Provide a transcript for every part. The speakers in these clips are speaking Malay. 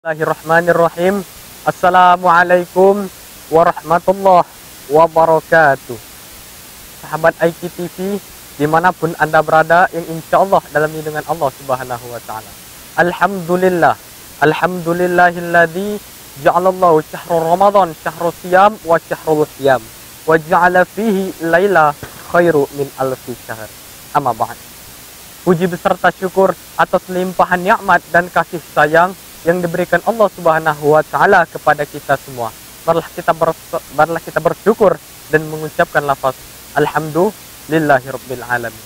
Bismillahirrahmanirrahim. Assalamualaikum warahmatullahi wabarakatuh. Sahabat IKTV dimanapun Anda berada, yang insya Allah dalam lindungan Allah Subhanahu wa Ta'ala. Alhamdulillah, alhamdulillahilladzi ja'alallahu syahrul Ramadan syahrul siyam wa syahrul siyam wa ja'ala fihi laila khairu min alfi syahr. Amma ba'd. Puji beserta syukur atas limpahan nikmat dan kasih sayang yang diberikan Allah Subhanahu wa Ta'ala kepada kita semua. Marilah kita bersyukur dan mengucapkan lafaz Alhamdulillahirabbil alamin.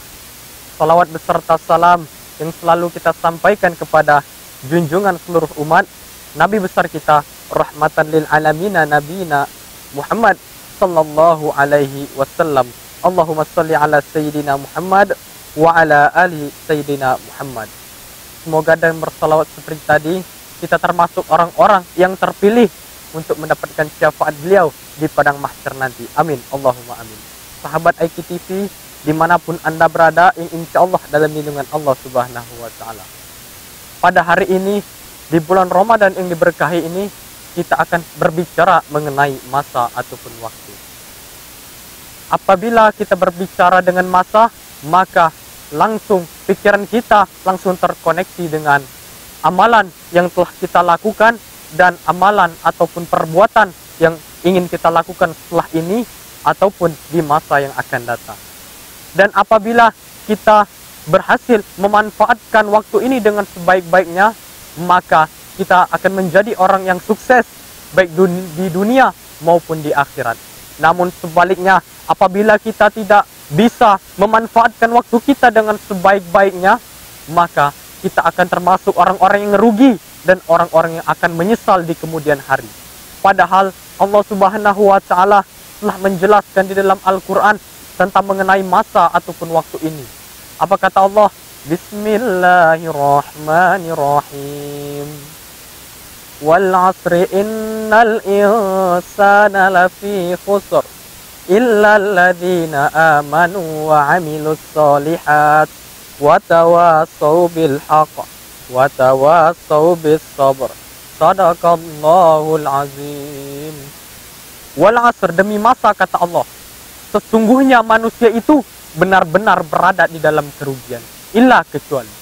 Salawat beserta salam yang selalu kita sampaikan kepada junjungan seluruh umat, Nabi besar kita, rahmatan lil alamin, nabiyina Muhammad sallallahu alaihi wasallam. Allahumma shalli ala sayyidina Muhammad wa ala alihi sayyidina Muhammad. Semoga dan bersalawat seperti tadi, kita termasuk orang-orang yang terpilih untuk mendapatkan syafaat beliau di padang mahsyar nanti. Amin. Allahumma amin. Sahabat IKTV dimanapun Anda berada, yang insya Allah dalam lindungan Allah Subhanahu wa Ta'ala. Pada hari ini, di bulan Ramadan yang diberkahi ini, kita akan berbicara mengenai masa ataupun waktu. Apabila kita berbicara dengan masa, maka langsung pikiran kita langsung terkoneksi dengan amalan yang telah kita lakukan dan amalan ataupun perbuatan yang ingin kita lakukan setelah ini ataupun di masa yang akan datang. Dan apabila kita berhasil memanfaatkan waktu ini dengan sebaik-baiknya, maka kita akan menjadi orang yang sukses baik di dunia maupun di akhirat. Namun sebaliknya, apabila kita tidak bisa memanfaatkan waktu kita dengan sebaik-baiknya, maka kita akan termasuk orang-orang yang rugi dan orang-orang yang akan menyesal di kemudian hari. Padahal Allah Subhanahu wa Ta'ala telah menjelaskan di dalam Al-Quran tentang mengenai masa ataupun waktu ini. Apa kata Allah? Bismillahirrahmanirrahim. Wal 'asri innal insana lafi khusr illa alladhina amanu wa 'amilus shalihat watawasau bil haqq watawasau bis sabr. Sadaqallahul azim. Wal 'asr, demi masa kata Allah, sesungguhnya manusia itu benar-benar berada di dalam kerugian, illa kecuali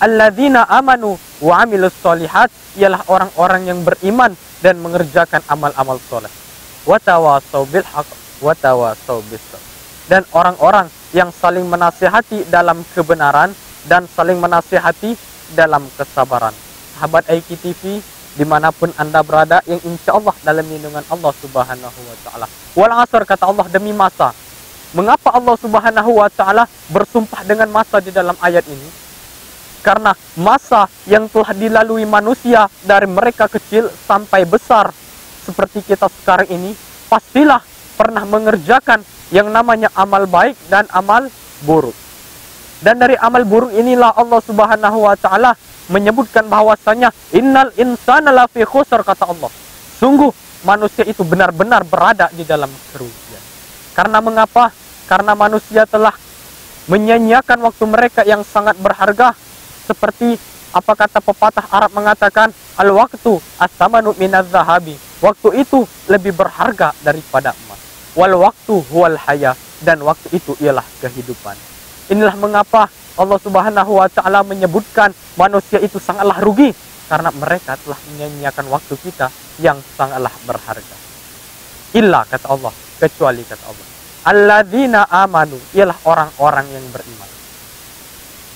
alladzina amanu wa amilus sholihat, ialah orang-orang yang beriman dan mengerjakan amal-amal soleh, watawasau bil haqq watawasau bis sabr, dan orang-orang yang saling menasihati dalam kebenaran dan saling menasihati dalam kesabaran. Sahabat IKTV dimanapun Anda berada, yang insya Allah dalam lindungan Allah Subhanahu wa Ta'ala. Wal 'asr, kata Allah, demi masa. Mengapa Allah Subhanahu wa Ta'ala bersumpah dengan masa di dalam ayat ini? Karena masa yang telah dilalui manusia dari mereka kecil sampai besar seperti kita sekarang ini, pastilah pernah mengerjakan yang namanya amal baik dan amal buruk. Dan dari amal buruk inilah Allah Subhanahu wa Ta'ala menyebutkan bahwasanya innal insana lafi khusr, kata Allah. Sungguh manusia itu benar-benar berada di dalam kerugian. Karena mengapa? Karena manusia telah menyia-nyiakan waktu mereka yang sangat berharga. Seperti apa kata pepatah Arab mengatakan, al-waqtu as-samanu minaz zahabi. Waktu itu lebih berharga daripada emas. Wal waktu huwal haya, dan waktu itu ialah kehidupan. Inilah mengapa Allah Subhanahu wa Ta'ala menyebutkan manusia itu sangatlah rugi, karena mereka telah menyia-nyiakan waktu kita yang sangatlah berharga. Illa, kata Allah, kecuali, kata Allah, alladzina amanu, ialah orang-orang yang beriman.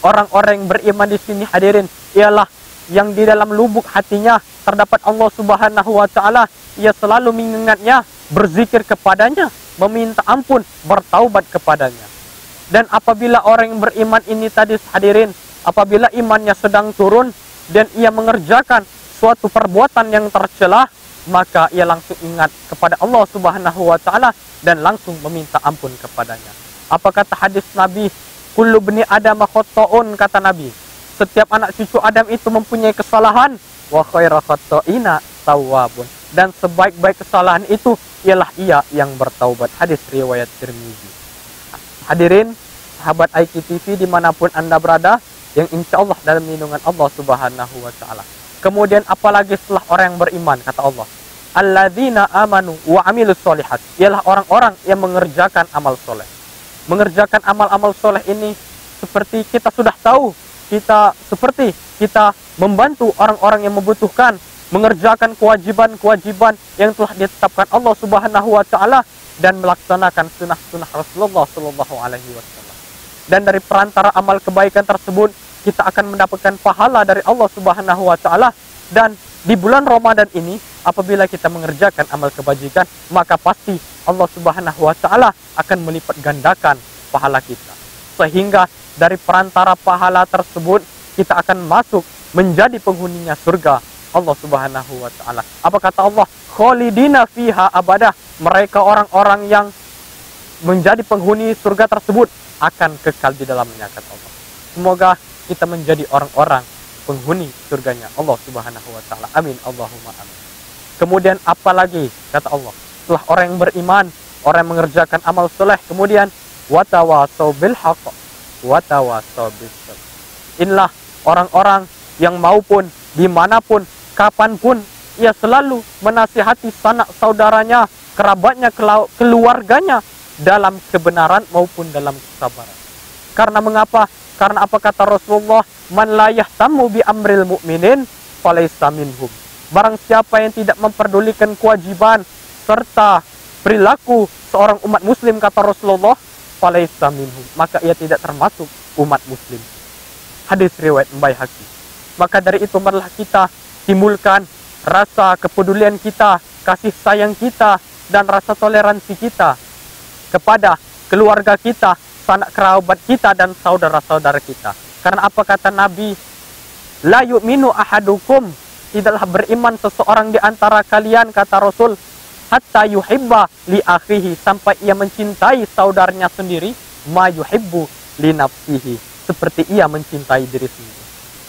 Orang-orang yang beriman di sini, hadirin, ialah yang di dalam lubuk hatinya terdapat Allah Subhanahu wa Ta'ala. Ia selalu mengingatnya, berzikir kepadanya, meminta ampun, bertaubat kepadanya. Dan apabila orang yang beriman ini tadi, hadirin, apabila imannya sedang turun dan ia mengerjakan suatu perbuatan yang tercela, maka ia langsung ingat kepada Allah Subhanahu wa Ta'ala dan langsung meminta ampun kepadanya. Apa kata hadis Nabi? Kullu bni Adam khata'un, kata Nabi. Setiap anak cucu Adam itu mempunyai kesalahan. Wa khairu khata'ina tawwabun. Dan sebaik-baik kesalahan itu ialah ia yang bertaubat. Hadis riwayat Tirmizi. Hadirin, sahabat IKTV dimanapun Anda berada, yang insya Allah dalam lindungan Allah Subhanahu wa Ta'ala. Kemudian apalagi setelah orang yang beriman, kata Allah. Alladzina amanu wa amilus solihat. Ialah orang-orang yang mengerjakan amal soleh. Mengerjakan amal-amal soleh ini seperti kita sudah tahu. Seperti kita membantu orang-orang yang membutuhkan. Mengerjakan kewajiban-kewajiban yang telah ditetapkan Allah Subhanahu wa Ta'ala, dan melaksanakan sunnah-sunnah Rasulullah Sallallahu Alaihi Wasallam. Dan dari perantara amal kebaikan tersebut, kita akan mendapatkan pahala dari Allah Subhanahu wa Ta'ala. Dan di bulan Ramadan ini, apabila kita mengerjakan amal kebajikan, maka pasti Allah Subhanahu wa Ta'ala akan melipat gandakan pahala kita. Sehingga dari perantara pahala tersebut, kita akan masuk menjadi penghuninya surga Allah Subhanahu wa Ta'ala. Apa kata Allah? Khalidina fiha abadah. Mereka orang-orang yang menjadi penghuni surga tersebut akan kekal di dalamnya, kata Allah. Semoga kita menjadi orang-orang penghuni surganya Allah Subhanahu wa Ta'ala. Amin Allahumma amin. Kemudian apalagi kata Allah? Setelah orang yang beriman, orang yang mengerjakan amal soleh, kemudian watawasau bil haqq watawasau bis sabr. Inilah orang-orang yang maupun dimanapun, kapanpun, ia selalu menasihati sanak saudaranya, kerabatnya, keluarganya dalam kebenaran maupun dalam kesabaran. Karena mengapa? Karena apa kata Rasulullah? Man la yahtamu bi amril mu'minin falaysa minhum. Barang siapa yang tidak memperdulikan kewajiban serta perilaku seorang umat muslim, kata Rasulullah, falaysa minhum, maka ia tidak termasuk umat muslim. Hadis riwayat Baihaqi. Maka dari itu marilah kita timbulkan rasa kepedulian kita, kasih sayang kita, dan rasa toleransi kita kepada keluarga kita, sanak kerabat kita, dan saudara-saudara kita. Karena apa kata Nabi? La yu'minu ahadukum, tidaklah beriman seseorang di antara kalian, kata Rasul, hatta yuhibba li akhihi, sampai ia mencintai saudaranya sendiri, ma yuhibbu li nafsihi, seperti ia mencintai diri sendiri.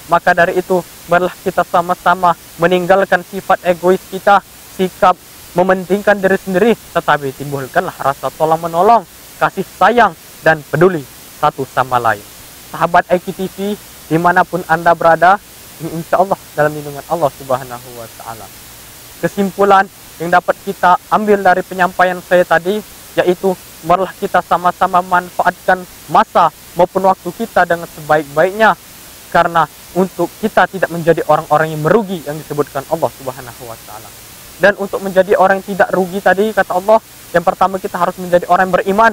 Maka dari itu, marilah kita sama-sama meninggalkan sifat egois kita, sikap mementingkan diri sendiri, tetapi timbulkanlah rasa tolong-menolong, kasih sayang, dan peduli satu sama lain. Sahabat IQTV, dimanapun Anda berada, ini insya Allah dalam lindungan Allah Subhanahu wa Ta'ala. Kesimpulan yang dapat kita ambil dari penyampaian saya tadi, yaitu marilah kita sama-sama manfaatkan masa maupun waktu kita dengan sebaik-baiknya, karena untuk kita tidak menjadi orang-orang yang merugi yang disebutkan Allah Subhanahu wa Ta'ala. Dan untuk menjadi orang yang tidak rugi tadi, kata Allah, yang pertama kita harus menjadi orang yang beriman,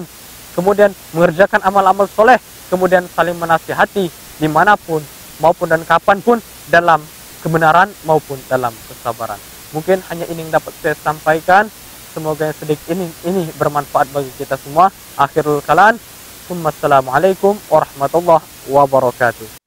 kemudian mengerjakan amal-amal soleh, kemudian saling menasihati dimanapun maupun dan kapanpun, dalam kebenaran maupun dalam kesabaran. Mungkin hanya ini yang dapat saya sampaikan. Semoga yang sedikit ini bermanfaat bagi kita semua. Akhirul kalam. Assalamualaikum warahmatullahi wabarakatuh.